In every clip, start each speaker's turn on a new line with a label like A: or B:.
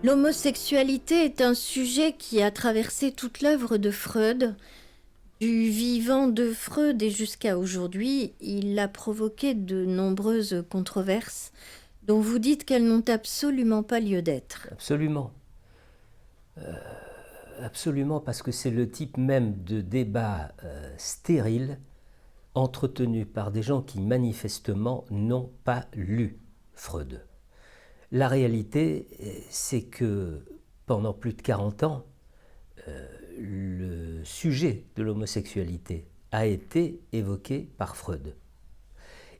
A: L'homosexualité est un sujet qui a traversé toute l'œuvre de Freud. Du vivant de Freud et jusqu'à aujourd'hui, il a provoqué de nombreuses controverses dont vous dites qu'elles n'ont absolument pas lieu d'être.
B: Absolument. Absolument, parce que c'est le type même de débat stérile entretenu par des gens qui manifestement n'ont pas lu Freud. La réalité, c'est que pendant plus de 40 ans, le sujet de l'homosexualité a été évoqué par Freud.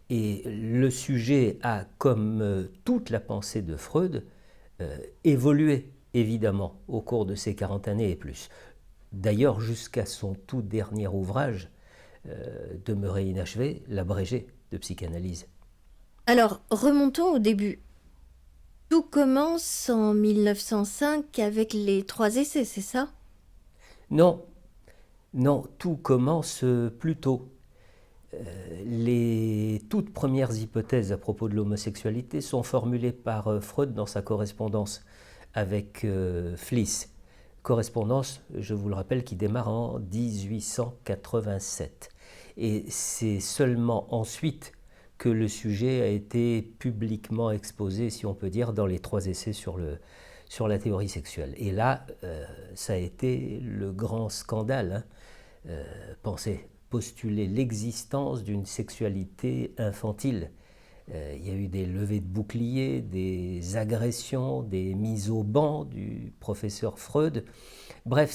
B: Et le sujet a, comme toute la pensée de Freud, évolué évidemment au cours de ces 40 années et plus. D'ailleurs, jusqu'à son tout dernier ouvrage, demeuré inachevé, l'abrégé de psychanalyse.
A: Alors, remontons au début. Tout commence en 1905 avec les 3 essais, c'est ça?
B: Non, non, tout commence plus tôt. Les toutes premières hypothèses à propos de l'homosexualité sont formulées par Freud dans sa correspondance avec Fliess. Correspondance, je vous le rappelle, qui démarre en 1887. Et c'est seulement ensuite que le sujet a été publiquement exposé, si on peut dire, dans les 3 essais sur la théorie sexuelle. Et là, ça a été le grand scandale. Pensez, postuler l'existence d'une sexualité infantile. Il y a eu des levées de boucliers, des agressions, des mises au banc du professeur Freud. Bref,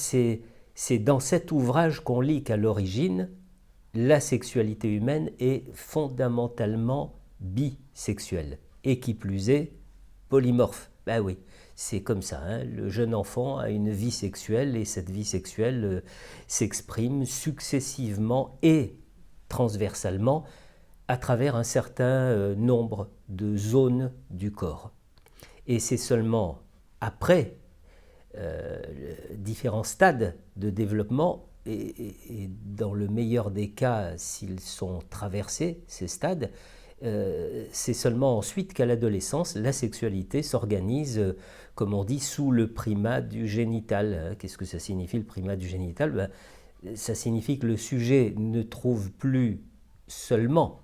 B: c'est dans cet ouvrage qu'on lit qu'à l'origine, la sexualité humaine est fondamentalement bisexuelle, et qui plus est, polymorphe. Ben oui, c'est comme ça, hein. Le jeune enfant a une vie sexuelle et cette vie sexuelle s'exprime successivement et transversalement à travers un certain nombre de zones du corps. Et c'est seulement après différents stades de développement, et dans le meilleur des cas, s'ils sont traversés, ces stades, c'est seulement ensuite qu'à l'adolescence, la sexualité s'organise, comme on dit, sous le primat du génital. Qu'est-ce que ça signifie, le primat du génital? Ça signifie que le sujet ne trouve plus seulement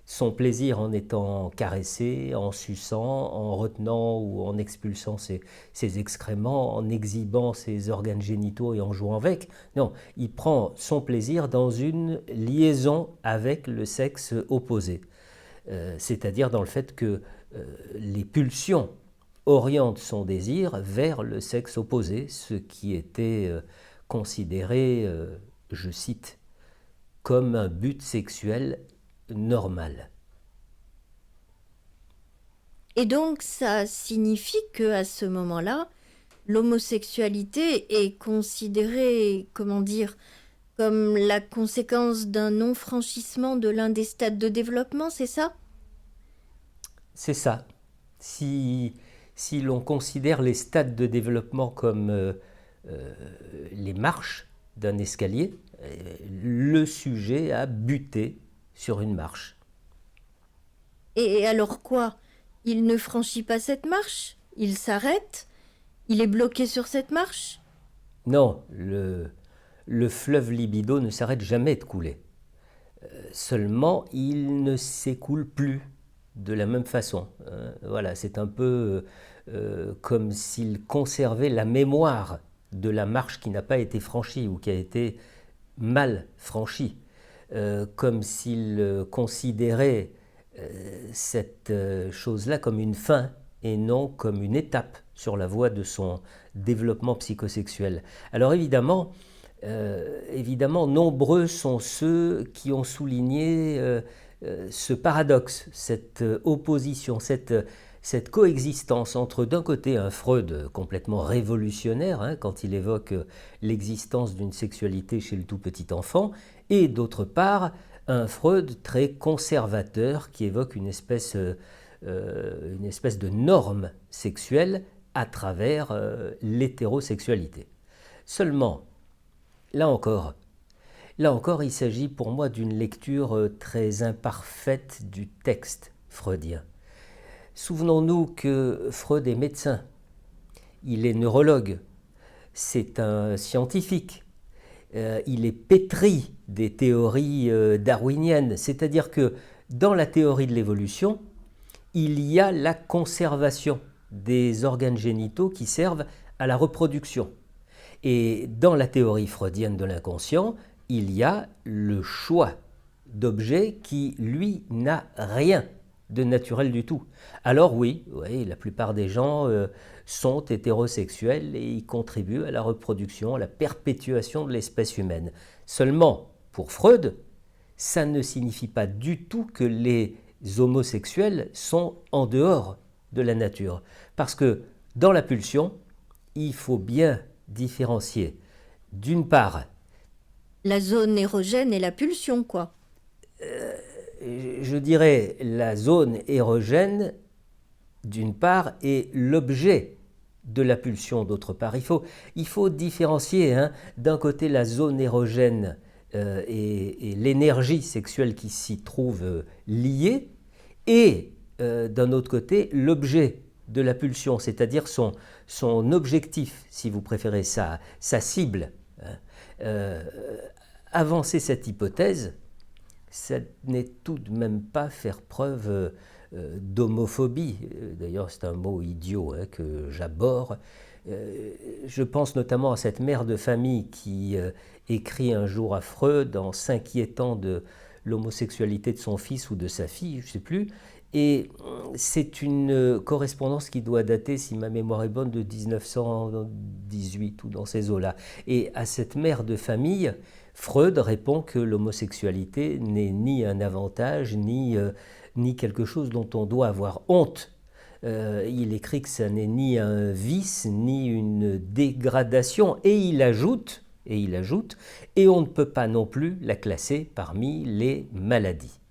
B: son plaisir en étant caressé, en suçant, en retenant ou en expulsant ses excréments, en exhibant ses organes génitaux et en jouant avec. Non, il prend son plaisir dans une liaison avec le sexe opposé. C'est-à-dire dans le fait que les pulsions orientent son désir vers le sexe opposé, ce qui était considéré, je cite, comme un but sexuel normal.
A: Et donc, ça signifie que à ce moment-là, l'homosexualité est considérée, comment dire, comme la conséquence d'un non-franchissement de l'un des stades de développement, c'est ça?
B: C'est ça. Si l'on considère les stades de développement comme les marches d'un escalier, le sujet a buté sur une marche.
A: Et alors quoi? Il ne franchit pas cette marche? Il s'arrête? Il est bloqué sur cette marche?
B: Non, le fleuve libido ne s'arrête jamais de couler. Seulement, il ne s'écoule plus de la même façon. Voilà, c'est un peu comme s'il conservait la mémoire de la marche qui n'a pas été franchie ou qui a été mal franchie. Comme s'il considérait cette chose-là comme une fin et non comme une étape sur la voie de son développement psychosexuel. Alors évidemment, nombreux sont ceux qui ont souligné ce paradoxe, cette opposition, cette coexistence entre d'un côté un Freud complètement révolutionnaire, hein, quand il évoque l'existence d'une sexualité chez le tout petit enfant, et d'autre part un Freud très conservateur qui évoque une espèce de norme sexuelle à travers l'hétérosexualité. Seulement, là encore, il s'agit pour moi d'une lecture très imparfaite du texte freudien. Souvenons-nous que Freud est médecin. il est neurologue, c'est un scientifique, il est pétri des théories darwiniennes, c'est-à-dire que dans la théorie de l'évolution, il y a la conservation des organes génitaux qui servent à la reproduction. Et dans la théorie freudienne de l'inconscient, il y a le choix d'objets qui, lui, n'a rien de naturel du tout. Alors oui, la plupart des gens sont hétérosexuels et ils contribuent à la reproduction, à la perpétuation de l'espèce humaine. Seulement, pour Freud, ça ne signifie pas du tout que les homosexuels sont en dehors de la nature. Parce que dans la pulsion, il faut bien différencier, d'une part,
A: La zone érogène et la pulsion, quoi.
B: je dirais la zone érogène d'une part et l'objet de la pulsion d'autre part. Il faut différencier d'un côté la zone érogène et l'énergie sexuelle qui s'y trouve liée et d'un autre côté l'objet de la pulsion, c'est-à-dire son objectif, si vous préférez, sa cible. Avancer cette hypothèse, ça n'est tout de même pas faire preuve d'homophobie. D'ailleurs, c'est un mot idiot que j'abhorre. Je pense notamment à cette mère de famille qui écrit un jour à Freud en s'inquiétant de l'homosexualité de son fils ou de sa fille, je ne sais plus. Et c'est une correspondance qui doit dater, si ma mémoire est bonne, de 1918 ou dans ces eaux-là. Et à cette mère de famille, Freud répond que l'homosexualité n'est ni un avantage, ni quelque chose dont on doit avoir honte. Il écrit que ça n'est ni un vice, ni une dégradation. Et il ajoute, et on ne peut pas non plus la classer parmi les maladies.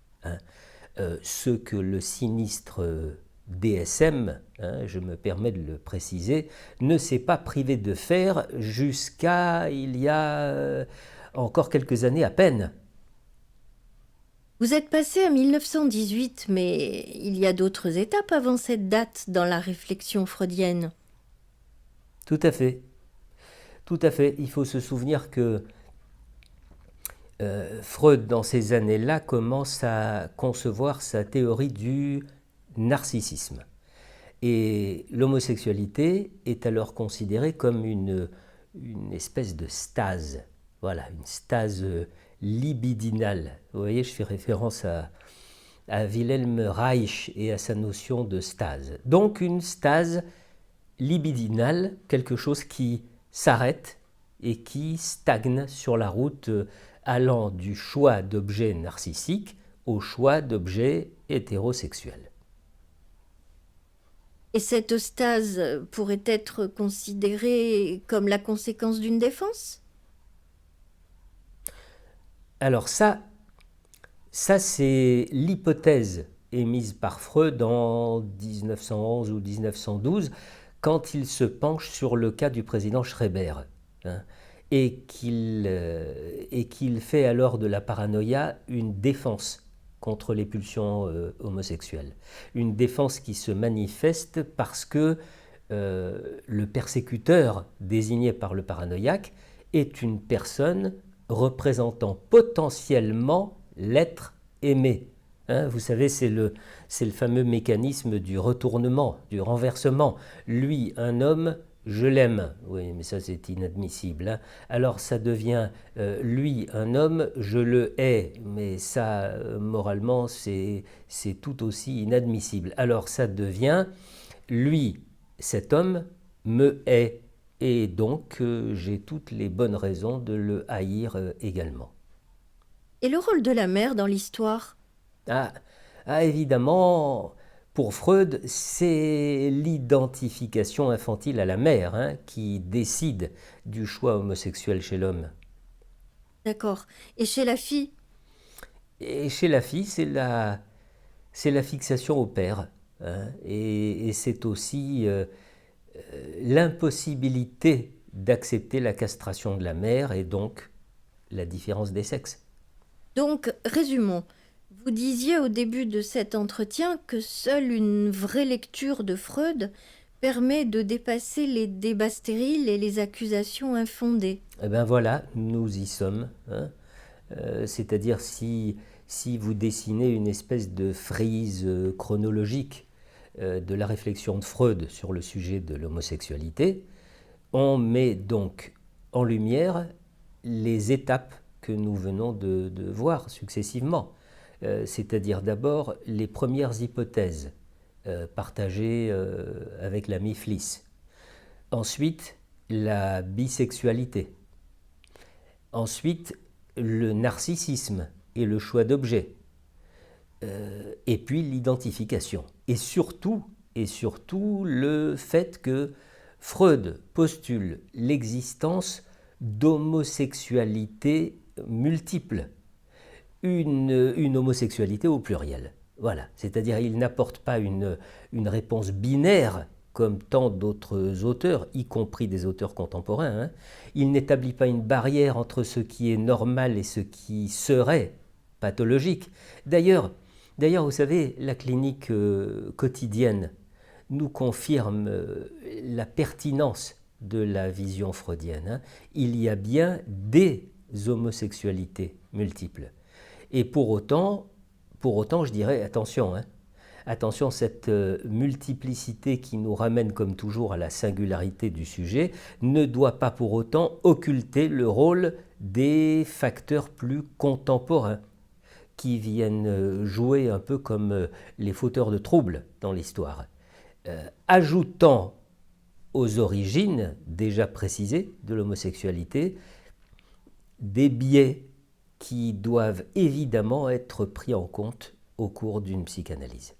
B: Ce que le sinistre DSM, je me permets de le préciser, ne s'est pas privé de faire jusqu'à il y a encore quelques années à peine.
A: Vous êtes passé à 1918, mais il y a d'autres étapes avant cette date dans la réflexion freudienne.
B: Tout à fait. Tout à fait. Il faut se souvenir que Freud, dans ces années-là, commence à concevoir sa théorie du narcissisme. Et l'homosexualité est alors considérée comme une espèce de stase. Voilà, une stase libidinale. Vous voyez, je fais référence à Wilhelm Reich et à sa notion de stase. Donc une stase libidinale, quelque chose qui s'arrête et qui stagne sur la route allant du choix d'objets narcissiques au choix d'objets hétérosexuels.
A: Et cette stase pourrait être considérée comme la conséquence d'une défense?
B: Alors ça c'est l'hypothèse émise par Freud en 1911 ou 1912 quand il se penche sur le cas du président Schreiber. Et qu'il fait alors de la paranoïa une défense contre les pulsions homosexuelles. Une défense qui se manifeste parce que le persécuteur désigné par le paranoïaque est une personne représentant potentiellement l'être aimé. Vous savez, c'est le fameux mécanisme du retournement, du renversement. Lui, un homme, je l'aime. Oui, mais ça c'est inadmissible. Alors ça devient, lui, un homme, je le hais. Mais ça, moralement, c'est tout aussi inadmissible. Alors ça devient, lui, cet homme, me hait. Et donc, j'ai toutes les bonnes raisons de le haïr également.
A: Et le rôle de la mère dans l'histoire?
B: Évidemment, pour Freud, c'est l'identification infantile à la mère qui décide du choix homosexuel chez l'homme.
A: D'accord. Et chez la fille?
B: Et chez la fille, c'est la fixation au père. Et c'est aussi l'impossibilité d'accepter la castration de la mère et donc la différence des sexes.
A: Donc, résumons. Vous disiez au début de cet entretien que seule une vraie lecture de Freud permet de dépasser les débats stériles et les accusations infondées.
B: Eh bien voilà, nous y sommes. Hein. C'est-à-dire si vous dessinez une espèce de frise chronologique de la réflexion de Freud sur le sujet de l'homosexualité, on met donc en lumière les étapes que nous venons de voir successivement. C'est-à-dire d'abord les premières hypothèses partagées avec l'ami Fliss. Ensuite, la bisexualité. Ensuite, le narcissisme et le choix d'objets. Et puis l'identification. Et surtout, le fait que Freud postule l'existence d'homosexualités multiples. Une homosexualité au pluriel. Voilà. C'est-à-dire il n'apporte pas une réponse binaire comme tant d'autres auteurs, y compris des auteurs contemporains. Hein. Il n'établit pas une barrière entre ce qui est normal et ce qui serait pathologique. D'ailleurs, vous savez, la clinique quotidienne nous confirme la pertinence de la vision freudienne. Hein. Il y a bien des homosexualités multiples. Et pour autant, je dirais, attention, hein, attention, cette multiplicité qui nous ramène comme toujours à la singularité du sujet ne doit pas pour autant occulter le rôle des facteurs plus contemporains qui viennent jouer un peu comme les fauteurs de troubles dans l'histoire, ajoutant aux origines déjà précisées de l'homosexualité des biais qui doivent évidemment être pris en compte au cours d'une psychanalyse.